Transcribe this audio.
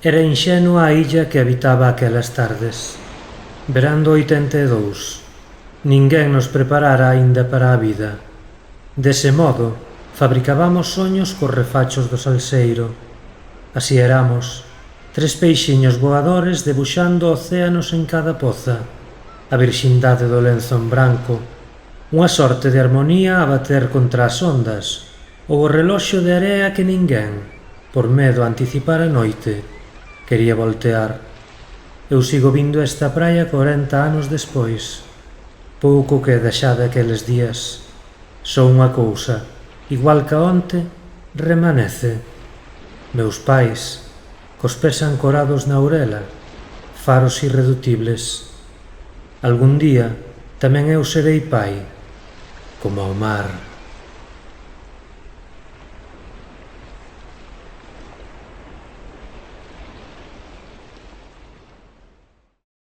Era inxenua a illa que habitaba aquelas tardes. Verán do 82. Ninguén nos preparara aínda para a vida. Dese modo, fabricábamos soños cos refachos do salseiro. Así éramos, 3 peixiños voadores debuxando océanos en cada poza, a virxindade do lenzo en branco, unha sorte de armonía a bater contra as ondas, ou o reloxo de area que ninguén, por medo a anticipar a noite, quería voltear. Eu sigo vindo a esta praia 40 anos despois. Pouco queda xa daqueles días. Só unha cousa, igual ca onte, remanece. Meus pais, cos pés ancorados na ourela, faros irreductibles. Algún día tamén eu serei pai, como ao mar.